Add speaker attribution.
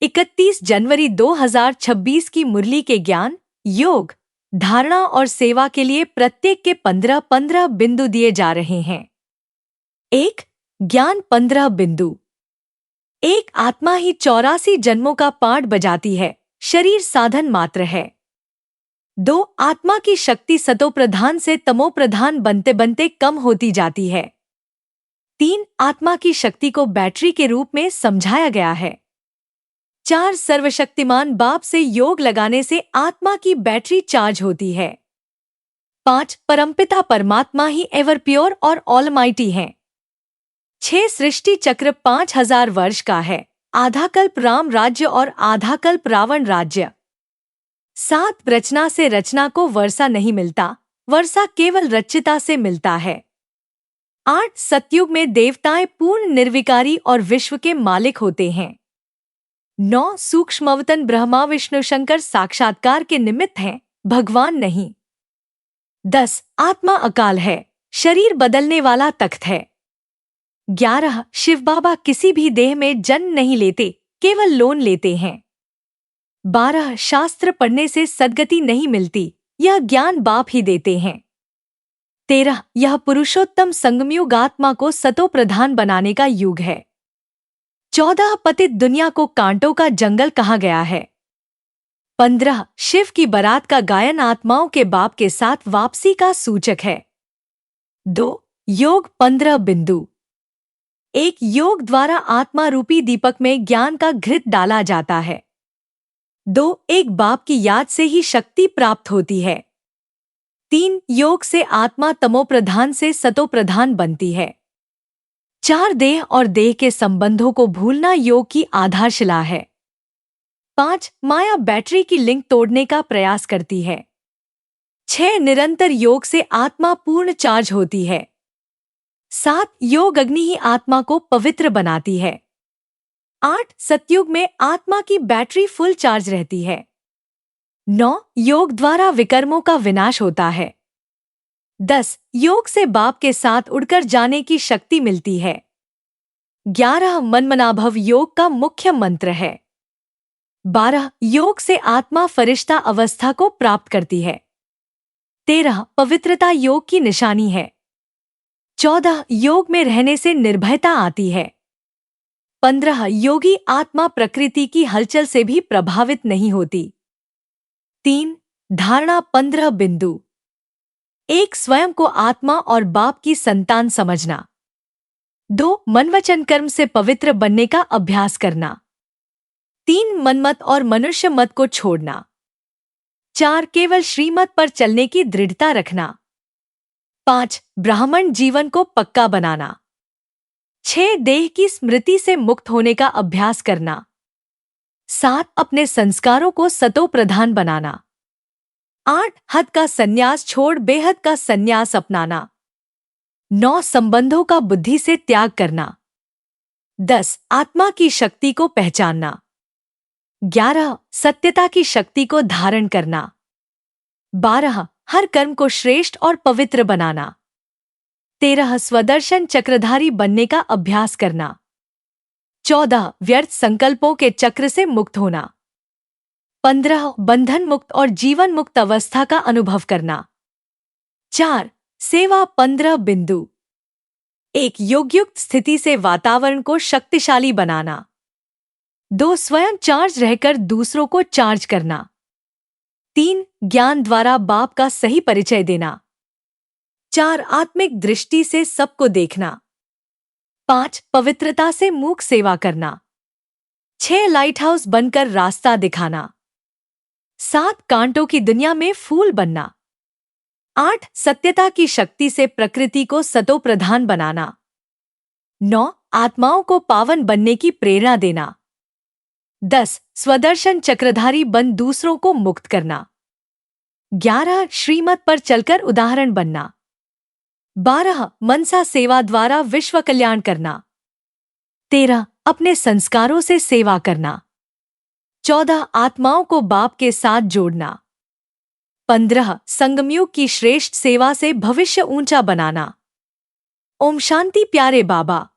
Speaker 1: 31 जनवरी 2026 की मुरली के ज्ञान, योग, धारणा और सेवा के लिए प्रत्येक के 15-15 बिंदु दिए जा रहे हैं। 1. ज्ञान 15 बिंदु। एक आत्मा ही 84 जन्मों का पाठ बजाती है, शरीर साधन मात्र है। 2. आत्मा की शक्ति सतो प्रधान से तमो प्रधान बनते बनते कम होती जाती है। 3. आत्मा की शक्ति को बैटरी के रूप में समझाया गया है। 4. सर्वशक्तिमान बाप से योग लगाने से आत्मा की बैटरी चार्ज होती है। 5. परमपिता परमात्मा ही एवर प्योर और ऑलमाइटी हैं। 6. सृष्टि चक्र 5000 वर्ष का है, आधा कल्प राम राज्य और आधा कल्प रावण राज्य। 7. रचना से रचना को वर्षा नहीं मिलता, वर्षा केवल रचिता से मिलता है। 8. सतयुग में देवताएं पूर्ण निर्विकारी और विश्व के मालिक होते हैं। 9. सूक्ष्मवतन ब्रह्मा विष्णु शंकर साक्षात्कार के निमित्त हैं, भगवान नहीं। 10. आत्मा अकाल है, शरीर बदलने वाला तख्त है। 11. शिव बाबा किसी भी देह में जन्म नहीं लेते, केवल लोन लेते हैं। 12. शास्त्र पढ़ने से सद्गति नहीं मिलती, यह ज्ञान बाप ही देते हैं। 13. यह पुरुषोत्तम संगमयुग आत्मा को सतो प्रधान बनाने का युग है। 14. पतित दुनिया को कांटों का जंगल कहा गया है। 15. शिव की बारात का गायन आत्माओं के बाप के साथ वापसी का सूचक है। 2. योग 15 बिंदु। एक योग द्वारा आत्मा रूपी दीपक में ज्ञान का घृत डाला जाता है। 2. एक बाप की याद से ही शक्ति प्राप्त होती है। 3. योग से आत्मा तमो प्रधान से सतो प्रधान बनती है। 4. देह और देह के संबंधों को भूलना योग की आधारशिला है। 5. माया बैटरी की लिंक तोड़ने का प्रयास करती है। 6. निरंतर योग से आत्मा पूर्ण चार्ज होती है। 7. योग अग्नि ही आत्मा को पवित्र बनाती है। 8. सतयुग में आत्मा की बैटरी फुल चार्ज रहती है। 9. योग द्वारा विकर्मों का विनाश होता है। 10. योग से बाप के साथ उड़कर जाने की शक्ति मिलती है। 11. मनमनाभव योग का मुख्य मंत्र है। 12. योग से आत्मा फरिश्ता अवस्था को प्राप्त करती है। 13. पवित्रता योग की निशानी है। 14. योग में रहने से निर्भयता आती है। 15. योगी आत्मा प्रकृति की हलचल से भी प्रभावित नहीं होती। 3. धारणा 15 बिंदु। एक स्वयं को आत्मा और बाप की संतान समझना। 2. मन वचन कर्म से पवित्र बनने का अभ्यास करना। 3. मनमत और मनुष्य मत को छोड़ना। 4. केवल श्रीमत पर चलने की दृढ़ता रखना। 5. ब्राह्मण जीवन को पक्का बनाना। 6. देह की स्मृति से मुक्त होने का अभ्यास करना। 7. अपने संस्कारों को सतो प्रधान बनाना। 8. हद का संन्यास छोड़ बेहद का संन्यास अपनाना। 9. संबंधों का बुद्धि से त्याग करना। 10. आत्मा की शक्ति को पहचानना। 11. सत्यता की शक्ति को धारण करना। 12. हर कर्म को श्रेष्ठ और पवित्र बनाना। 13. स्वदर्शन चक्रधारी बनने का अभ्यास करना। 14. व्यर्थ संकल्पों के चक्र से मुक्त होना। 15. बंधन मुक्त और जीवन मुक्त अवस्था का अनुभव करना। 4. सेवा 15 बिंदु। एक योगयुक्त स्थिति से वातावरण को शक्तिशाली बनाना। 2. स्वयं चार्ज रहकर दूसरों को चार्ज करना। 3. ज्ञान द्वारा बाप का सही परिचय देना। 4. आत्मिक दृष्टि से सबको देखना। 5. पवित्रता से मूक सेवा करना। 6. लाइट हाउस बनकर रास्ता दिखाना। 7. कांटों की दुनिया में फूल बनना। 8. सत्यता की शक्ति से प्रकृति को सतो प्रधान बनाना। 9. आत्माओं को पावन बनने की प्रेरणा देना। 10. स्वदर्शन चक्रधारी बन दूसरों को मुक्त करना। 11. श्रीमत पर चलकर उदाहरण बनना। 12. मनसा सेवा द्वारा विश्व कल्याण करना। 13. अपने संस्कारों से सेवा करना। 14. आत्माओं को बाप के साथ जोड़ना। 15. संगमयुग की श्रेष्ठ सेवा से भविष्य ऊंचा बनाना। ओम शांति प्यारे बाबा।